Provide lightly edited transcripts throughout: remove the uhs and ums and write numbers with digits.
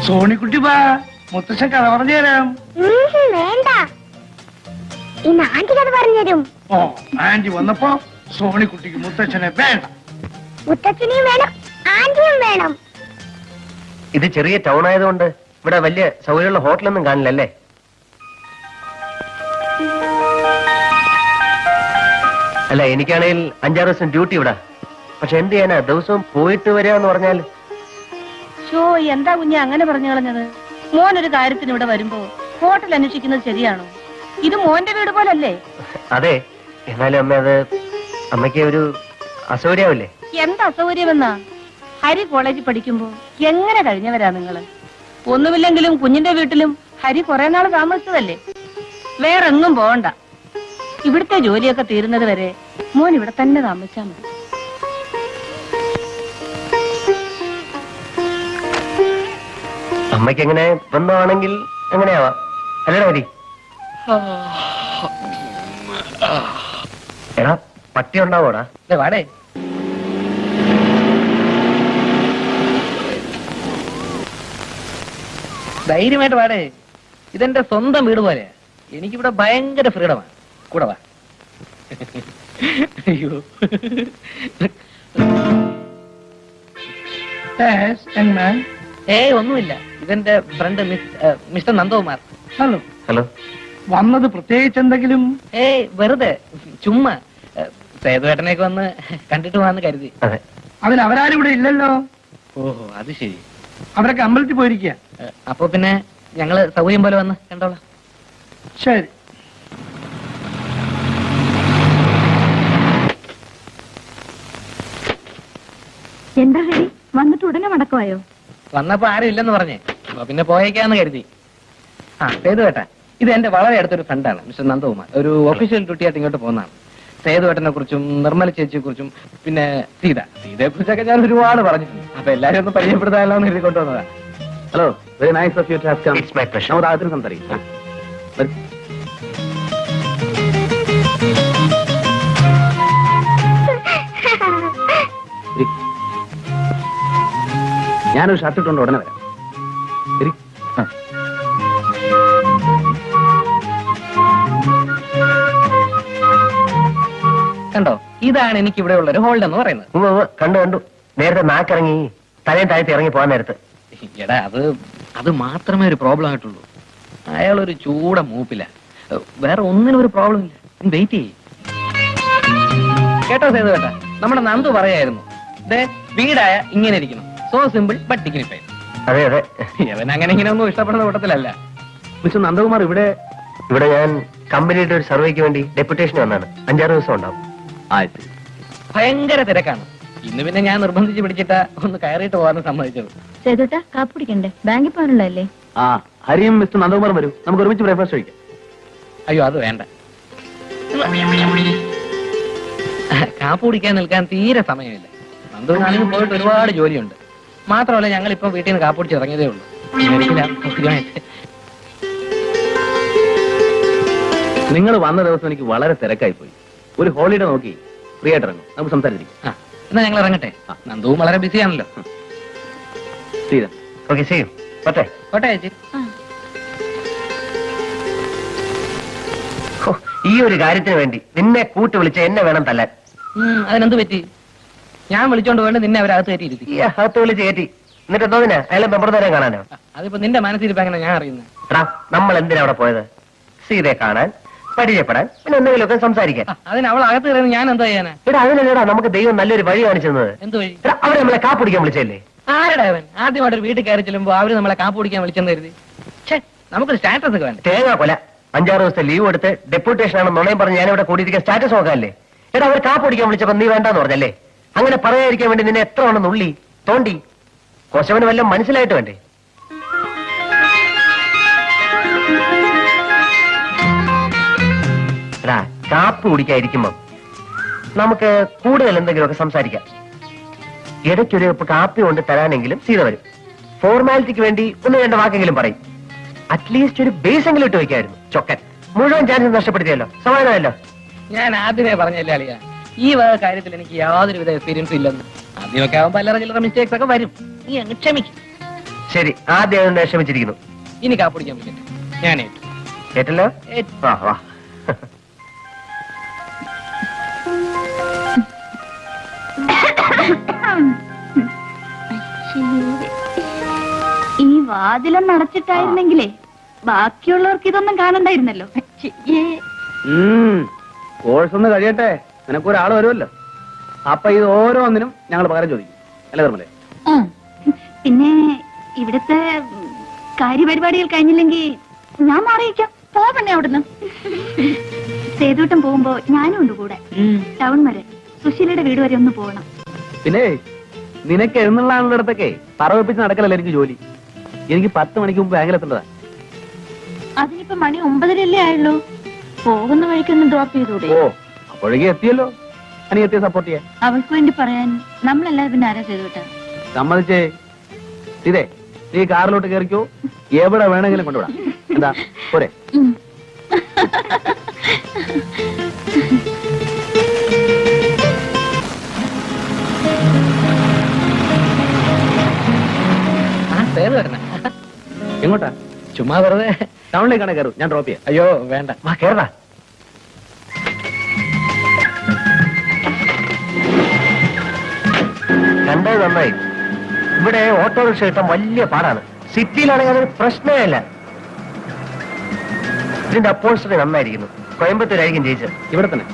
സോണിക്കുട്ടി വാ, മുത്തശ്ശൻ കഥ പറഞ്ഞു തരാം. വേണ്ട, ഇന്ന് ആന്റി കഥ പറഞ്ഞു തരും. ഓ, ആന്റി വന്നപ്പോ സോണിക്കുട്ടിക്ക് മുത്തച്ഛനെ വേണ്ട. മുത്തച്ഛനെയും വേണം, ആന്റിയും വേണം. ഇത് ചെറിയ ടൗൺ ആയതുകൊണ്ട് ഇവിടെ വലിയ സൗകര്യമുള്ള ഹോട്ടലൊന്നും കാണില്ലല്ലേ? അല്ല, എനിക്കാണെങ്കിൽ 5-6 ദിവസം ഡ്യൂട്ടി ഇവിടെ. പക്ഷെ എന്ത് ചെയ്യാനാ, ദിവസവും പോയിട്ട് വരികയെന്ന് പറഞ്ഞാൽ. എന്താ കുഞ്ഞെ അങ്ങനെ പറഞ്ഞു കളഞ്ഞത്? മോനൊരു കാര്യത്തിന് ഇവിടെ വരുമ്പോ ഹോട്ടൽ അന്വേഷിക്കുന്നത് ശരിയാണോ? ഇത് മോന്റെ വീട് പോലല്ലേ? അതെ, എന്നാലും അമ്മ, അത് അമ്മയ്ക്ക് ഒരു അസൗകര്യാവില്ലേ? എന്താ അസൗകര്യമെന്നാ? ഹരി കോളേജിൽ പഠിക്കുമ്പോ എങ്ങനെ കഴിഞ്ഞവരാ നിങ്ങള്? ഒന്നുമില്ലെങ്കിലും കുഞ്ഞിന്റെ വീട്ടിലും ഹരി കുറെ നാൾ താമസിച്ചതല്ലേ. വേറെ എങ്ങും പോകണ്ട. ഇവിടുത്തെ ജോലിയൊക്കെ തീരുന്നത് വരെ മോൻ ഇവിടെ തന്നെ താമസിച്ചാ മതി. അമ്മയ്ക്ക് എങ്ങനെ ബന്ധമാണെങ്കിൽ എങ്ങനെയാവാ, അല്ലേടാ ഹരി? എടാ, പട്ടി ഉണ്ടാവോടാ? വാടേ, ധൈര്യമായിട്ട് വാടേ. ഇതെന്റെ സ്വന്തം വീട് പോലെ. എനിക്കിവിടെ ഭയങ്കര ഫ്രീഡമാണ്. കൂടെ വാ. അയ്യോ, ഒന്നുമില്ല. ഇതെന്റെ front mister Nandakumar. Hello. Hello. വന്നത് പ്രത്യേകിച്ച് എന്തെങ്കിലും? വെറുതെ ചുമ്മാ സേതുവേട്ടനെയൊക്കെ വന്ന് കണ്ടിട്ട് പോവാന്ന് കരുതി. അതെ. അതിന് അവരാരും ഇവിടെ ഇല്ലല്ലോ. ഓഹോ, അത് ശരി. അവരൊക്കെ അമ്പലത്തിൽ പോയിരിക്കുക. അപ്പൊ പിന്നെ ഞങ്ങള് സൗകര്യം പോലെ വന്ന് കണ്ടോളാം. ശരി. എന്താ ഹരി, വന്നിട്ട് ഉടനെ മടക്കമായോ? വന്നപ്പോ ആരും ഇല്ലെന്ന് പറഞ്ഞേ. അപ്പൊ പിന്നെ പോയേക്കാന്ന് കരുതി. സേതുവേട്ട, ഇത് എന്റെ വളരെ അടുത്തൊരു ഫ്രണ്ടാണ്, മിസ്റ്റർ നന്ദകുമാർ. ഒരു ഒഫീഷ്യൽ ഡ്യൂട്ടി ആയിട്ട് ഇങ്ങോട്ട് പോകുന്നതാണ്. സേതുവേട്ടനെ കുറിച്ചും നിർമ്മല ചേച്ചിയെ കുറിച്ചും പിന്നെ സീതയെ കുറിച്ചൊക്കെ ഞാൻ ഒരുപാട് പറഞ്ഞിട്ടുണ്ട്. അപ്പൊ എല്ലാരും ഒന്ന് പരിചയപ്പെടുത്താനല്ലോ എന്ന് എഴുതി കൊണ്ടുവന്നതാ. Hello, very nice of you to have come. It's my pleasure. നമുക്ക് ആദ്യം സംസാരിക്കാം. ഞാനൊരു ഷർട്ട് ഇട്ടുകൊണ്ട് ഉടനെ വരാം. ശരി. കണ്ടോ, ഇതാണ് എനിക്ക് ഇവിടെ ഉള്ള ഒരു ഹോൾഡ് എന്ന് പറയുന്നത്. കണ്ടു. നേരത്തെ നാക്കിറങ്ങി തലയും താഴത്ത് ഇറങ്ങി പോകാൻ നേരത്ത്. എടാ, അത് മാത്രമേ ഒരു പ്രോബ്ലം ആയിട്ടുള്ളൂ. അയാൾ ഒരു ചൂട മൂപ്പില്ല. വേറെ ഒന്നിനും ഒരു പ്രോബ്ലം ഇല്ല. വെയിറ്റ് ചെയ്യ്. കേട്ടോ സേതുവേട്ടാ, നമ്മുടെ നന്ദു പറയായിരുന്നു, വീടായ ഇങ്ങനെ ഇരിക്കണം. So simple but dignified. അതെ അതെ, അവൻ അങ്ങനെ ഇങ്ങനെ ഒന്നും ഇഷ്ടപ്പെടുന്ന കൂട്ടത്തിലല്ല. മിസ്റ്റർ നന്ദകുമാർ, ഇവിടെ ഞാൻ കമ്പനിയുടെ ഒരു സർവേക്ക് വേണ്ടി ഡെപ്യൂട്ടേഷൻ വന്നാണ്. 5-6 ദിവസം ഉണ്ടാവും. ഭയങ്കര തിരക്കാണ്. ഇന്ന് പിന്നെ ഞാൻ നിർബന്ധിച്ച് പിടിച്ചിട്ട് ഒന്ന് കയറിയിട്ട് പോകാൻ സമ്മതിച്ചത്. സേതുട്ടാ, കാപ്പി കുടിക്കണ്ടേ? ബാങ്കിൽ പോകാനുള്ളതല്ലേ? ഹരിയും മിസ്റ്റർ നന്ദകുമാറും വരും, നമുക്ക് ഒരുമിച്ച് ബ്രേക്ക്ഫാസ്റ്റ് കഴിക്കാം. അയ്യോ, അത് വേണ്ട. കാപ്പി കുടിക്കാൻ നിൽക്കാൻ തീരെ സമയമില്ല. നന്ദുവിനാണെങ്കിൽ പോയിട്ട് ഒരുപാട് ജോലിയുണ്ട്. മാത്രമല്ല, ഞങ്ങൾ ഇപ്പം വീട്ടിൽ നിന്ന് കാപ്പി കുടിച്ച് ഇറങ്ങിയതേ ഉള്ളൂ. നിങ്ങൾ വന്ന ദിവസം എനിക്ക് വളരെ തിരക്കായി പോയി. ഒരു ഹോളിഡേ നോക്കി ഫ്രീ ആയിട്ട് ഇറങ്ങും, നമുക്ക് സംസാരിച്ചിരിക്കും. എന്നാ ഞങ്ങൾ ഇറങ്ങട്ടെ. നന്ദുവും വളരെ ബിസി ആണല്ലോ. കോട്ടെ ചേച്ചി. ഈ ഒരു കാര്യത്തിന് വേണ്ടി നിന്നെ കൂട്ടി വിളിച്ച എന്നെ വേണം തല്ലാൻ. അതിനെന്ത് പറ്റി? ഞാൻ വിളിച്ചോണ്ട് വേണ്ട നിന്നെ അവരകത്ത് കയറ്റിയിരുത്തി. അകത്ത് വിളിച്ച് കയറ്റി. എന്നിട്ട് എന്തോന്നിനാ അയാളെ മെമ്പർമാരെ കാണാനോ? അതിപ്പോ നിന്റെ മനസ്സിരിപ്പോ എങ്ങനെ ഞാൻ അറിയുന്നത്? നമ്മൾ എന്തിനാ അവിടെ പോയത്? സീതയെ കാണാൻ, പരിചയപ്പെടാൻ, പിന്നെ എന്തെങ്കിലുമൊക്കെ സംസാരിക്കാൻ. അതിന് അവൾ അകത്ത് കയറുന്നത് ഞാൻ എന്താ ചെയ്യാനാ? അതിനല്ലേടാ നമുക്ക് ദൈവം നല്ലൊരു വഴി കാണിച്ചത്. എന്ത് വഴി? അവരെ നമ്മളെ കാപ്പിടിക്കാൻ വിളിച്ചല്ലേ? ആരുടെ അവൻ? ആദ്യമായിട്ട് വീട്ടിൽ കയറി ചെല്ലുമ്പോ അവര് നമ്മളെ കാപ്പിടിക്കാൻ വിളിച്ചെന്ന് കരുതി. നമുക്കൊരു സ്റ്റാറ്റസ് ഒക്കെ വേണ്ട. തേങ്ങാ കൊല 5-6 ദിവസത്തെ ലീവ് എടുത്ത് ഡെപ്യൂട്ടേഷൻ ആണെന്ന് നുണയും പറഞ്ഞ് ഞാനിവിടെ കൂടിയിരിക്കാൻ സ്റ്റാറ്റസ് നോക്കാല്ലേ? എടാ, അവർ കാപ്പിടിക്കാൻ വിളിച്ചപ്പോ നീ വേണ്ടാന്ന് പറഞ്ഞല്ലേ? അങ്ങനെ പറയാതിരിക്കാൻ വേണ്ടി നിന്നെ എത്ര വേണം നുള്ളി തോണ്ടി? കൊശവന് വല്ലതും മനസ്സിലായിട്ട് വേണ്ടേ? എടാ, കാപ്പ് കുടിക്കാതിരിക്കുമ്പോ നമുക്ക് കൂടുതൽ എന്തെങ്കിലുമൊക്കെ സംസാരിക്കാം. ഇടയ്ക്കൊരു കാപ്പി കൊണ്ട് തരാനെങ്കിലും സീത വരും. ഫോർമാലിറ്റിക്ക് വേണ്ടി 1-2 വാക്കെങ്കിലും പറയും. അറ്റ്ലീസ്റ്റ് ഒരു ബേസ് എങ്കിലും ഇട്ട് വയ്ക്കായിരുന്നു. ചൊക്കൻ മുഴുവൻ ചാൻസ് നഷ്ടപ്പെടുത്തിയല്ലോ. സമാധാനമല്ലോ. ഞാൻ ആദ്യമേ പറഞ്ഞല്ലേ അളിയ, ഈ വക കാര്യത്തിൽ എനിക്ക് യാതൊരുവിധ എക്സ്പീരിയൻസും ഇല്ലെന്ന്. ആദ്യമൊക്കെ ആവുമ്പോ അല്ലറ ചില്ലറ മിസ്റ്റേക്സ് ഒക്കെ വരും. നീ അങ്ങ് ക്ഷമിക്കും. ശരി, ആദ്യം അതുകൊണ്ട് ക്ഷമിച്ചിരിക്കുന്നു. ഇനി കാപ്പിടിക്കാൻ പറ്റില്ല, ഞാൻ ഏറ്റു. കേട്ടല്ലോ? വാ വാ. ഈ വാതിലൊന്ന് അടച്ചിട്ടായിരുന്നെങ്കിലേ ബാക്കിയുള്ളവർക്ക് ഇതൊന്നും കാണണ്ടായിരുന്നല്ലോ. കോഴ്സ് ഒന്ന് കഴിയട്ടെ, നിനക്കൊരാൾ വരുമല്ലോ. അപ്പൊ ഇത് ഓരോന്നിനും ഞങ്ങൾ പകരം ചോദിക്കും, അല്ലേ നിർമ്മലേ? പിന്നെ ഇവിടുത്തെ കാര്യപരിപാടികൾ കഴിഞ്ഞില്ലെങ്കിൽ ഞാൻ മാറിയിക്കാം. പോവണേ അവിടുന്ന്. സേതുട്ടം പോകുമ്പോ ഞാനും ഉണ്ട് കൂടെ. ടൗൺ വരെ സുശീലയുടെ വീട് വരെ ഒന്ന് പോകണം. പിന്നെ നിനക്ക് എഴുന്നള്ളാനുള്ളിടത്തൊക്കെ പറവപ്പിച്ച് നടക്കലല്ല എനിക്ക് ജോലി. എനിക്ക് 10 മണിക്ക് മുമ്പ് ബാങ്കിലെത്തേണ്ടതാ. അതിനിപ്പോ മണി 9:30 ആയുള്ളൂ. പോകുന്ന വഴിക്കൊന്ന് ഡ്രോപ്പ് ചെയ്തൂടെ? ഓ, അപ്പോഴേക്കും എത്തിയല്ലോ. അനിയത്തിയെ സപ്പോർട്ട് ചെയ്യാൻ അവൾക്ക് വേണ്ടി പറയാൻ നമ്മളല്ലാതെ പിന്നെ ആരാ സേതുട്ടാ? സമ്മതിച്ചേ. ഇതേ നീ കാറിലോട്ട് കയറിക്കോ, എവിടെ വേണമെങ്കിലും കൊണ്ടുവിടാം. എന്താ പോരെ? എങ്ങോട്ടാ? ചുമ്മാ വെറുതെ ടൗണിലേക്കാണ് കയറും, ഞാൻ ഡ്രോപ്പ് ചെയ്യാം. അയ്യോ വേണ്ട, വാ കേറടാ. കണ്ടത് നന്നായി. ഇവിടെ ഓട്ടോറിക്ഷ കിട്ടാൻ വലിയ പാടാണ്. സിറ്റിയിലാണെങ്കിൽ അതൊരു പ്രശ്നമേ അല്ല. ഇതിന്റെ അപ്പോൾസ്റ്ററി നന്നായിരിക്കുന്നു. കോയമ്പത്തൂരായിരിക്കും ജയിച്ചത്. ഇവിടെ തന്നെ.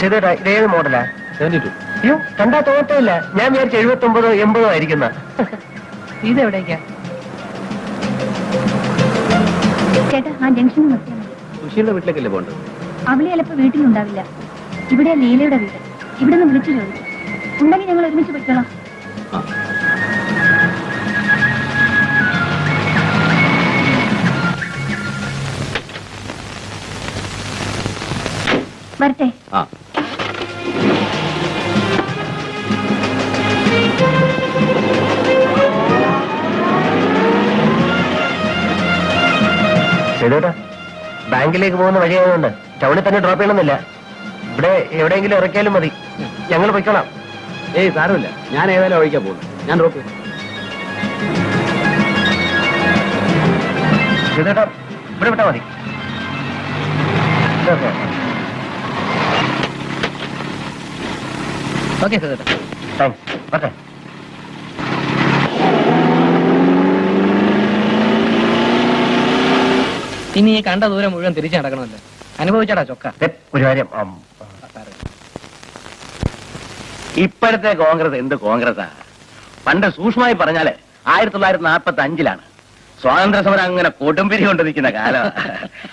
ചെയ്തേട്ടാ, ഇതേത് മോഡലാ? 72. അയ്യോ, കണ്ടാ തോന്നത്തില്ല. ഞാൻ വിചാരിച്ചു 79 80 ആയിരിക്കുന്ന. ഇതെവിടേക്കാ? ചേട്ടാ, ആ ജംഗ്ഷനിൽ നിർത്തിയാൽ മതി. സുശീലിന്റെ വീട്ടിലേക്കല്ലേ പോകേണ്ടത്? അവളെ ചിലപ്പോ വീട്ടിലുണ്ടാവില്ല. ഇവിടെ ലീലയുടെ വീട്. ഇവിടെ നിന്ന് വിളിച്ചു ചോദിച്ചു. ഉണ്ടെങ്കിൽ ഞങ്ങൾ ഒരുമിച്ച് പോയിക്കോളാം. വരട്ടെ. ചെയ്തേട്ടാ, ബാങ്കിലേക്ക് പോകുന്ന വഴിയായതുകൊണ്ട് ടൗണിൽ തന്നെ ഡ്രോപ്പ് ചെയ്യണമെന്നില്ല. ഇവിടെ എവിടെയെങ്കിലും ഇറക്കിയാലും മതി, ഞങ്ങൾ പൊയ്ക്കോളാം. ഏയ് സാരമില്ല, ഞാൻ ഏതായാലും ഒഴിക്കാൻ പോകുന്നു. ഞാൻ ഡ്രോപ്പ് ചെയ്യും. ചെയ്തേട്ടാ, ഇവിടെ വിട്ടാ മതി. ഓക്കെ സേട്ടാ, താങ്ക്സ്. ഓക്കെ. ഇനി ഈ കണ്ട ദൂരം മുഴുവൻ തിരിച്ചു നടക്കണമല്ലോ. അനുഭവിച്ചാടാ ചൊക്ക. ഒരു കാര്യം, ഇപ്പോഴത്തെ കോൺഗ്രസ് എന്ത് കോൺഗ്രസാ? പണ്ട് സൂക്ഷ്മമായി പറഞ്ഞാല് 1945-ലാണ് സ്വാതന്ത്ര്യ സമരം അങ്ങനെ കൊടുമ്പിരി കൊണ്ട് നിൽക്കുന്ന കാലം.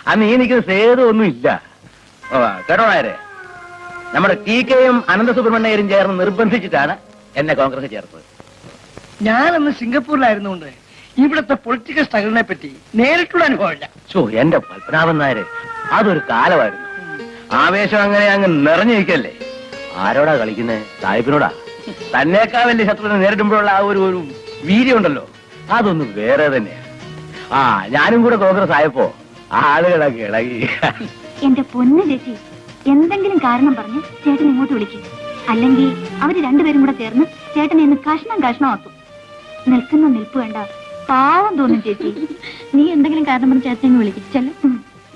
അന്ന് ഈ നിൽക്കുന്ന സേതു ഒന്നും ഇല്ല. കേട്ടോ നായരെ, നമ്മുടെ TK-യും അനന്തസുബ്രഹ്മണ്യരും ചേർന്ന് നിർബന്ധിച്ചിട്ടാണ് എന്നെ കോൺഗ്രസ് ചേർത്തത്. ഞാനന്ന് സിംഗപ്പൂരിലായിരുന്നുകൊണ്ട് ഇവിടുത്തെ പൊളിറ്റിക്കൽ സ്ട്രഗിളിനെ പറ്റി നേരിട്ടുള്ള അനുഭവമില്ല. എന്റെ പത്മനാഭൻ നായരെ, അതൊരു കാലമായിരുന്നു. ആവേശം അങ്ങനെ അങ്ങ് നിറഞ്ഞു നിൽക്കല്ലേ. ആരോടാ കളിക്കുന്നേ? സാഹിബിനോടാ. തന്നേക്കാൾ വലിയ ശത്രുവിനെ നേരിടുമ്പോഴുള്ള ആ ഒരു വീര്യം ഉണ്ടല്ലോ, അതൊന്നും വേറെ തന്നെയാണ്. ഞാനും കൂടെ കോൺഗ്രസ് ആയപ്പോ ആളുകളൊക്കെ ഇളകി. എന്റെ പൊന്നു ചേച്ചി, എന്തെങ്കിലും കാരണം പറഞ്ഞ് ചേട്ടൻ ഇങ്ങോട്ട് വിളിക്കും. അല്ലെങ്കിൽ അവര് രണ്ടുപേരും കൂടെ ചേർന്ന് ചേട്ടനെ ഇന്ന് കഷ്ണമാക്കും. നിൽക്കുന്ന നിൽപ്പ് വേണ്ട, പാവം തോന്നും ചേച്ചി. നീ എന്തെങ്കിലും കാരണം പറഞ്ഞ് ചേട്ടനെ വിളിക്കിച്ചല്ലോ.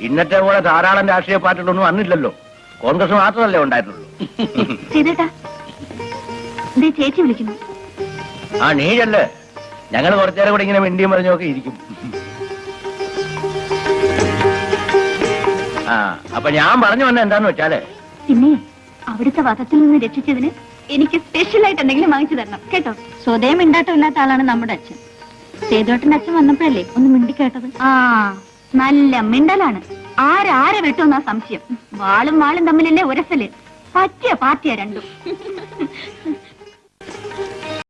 ഇന്നത്തെ പോലെ ധാരാളം രാഷ്ട്രീയ പാർട്ടികളൊന്നും അന്നില്ലല്ലോ. കോൺഗ്രസ് മാത്രമല്ലേ ഉണ്ടായിരുന്നുള്ളൂ. ചെയ്തേട്ടാ, ചേച്ചി വിളിക്കുന്നു. നീയല്ലേ, ഞങ്ങൾ കുറച്ചേരം കൂടെ ഇങ്ങനെ മിണ്ടിയും പറഞ്ഞൊക്കെ ഇരിക്കും. അപ്പൊ ഞാൻ പറഞ്ഞു വന്ന എന്താന്ന് വെച്ചാല്, പിന്നെ അവിടുത്തെ വധത്തിൽ നിന്ന് രക്ഷിച്ചതിന് എനിക്ക് സ്പെഷ്യൽ ആയിട്ട് എന്തെങ്കിലും വാങ്ങിച്ചു തരണം കേട്ടോ. സ്വതയം മിണ്ടാട്ടം ഇല്ലാത്ത ആളാണ് നമ്മുടെ അച്ഛൻ. സേതുവേട്ടന്റെ അച്ഛൻ വന്നപ്പോഴല്ലേ ഒന്ന് മിണ്ടി കേട്ടത്. നല്ല മിണ്ടലാണ്. ആരെ വെട്ടുമെന്നാ സംശയം. വാളും തമ്മിലല്ലേ ഉരസല്. പറ്റിയ പാർട്ടിയാ രണ്ടും.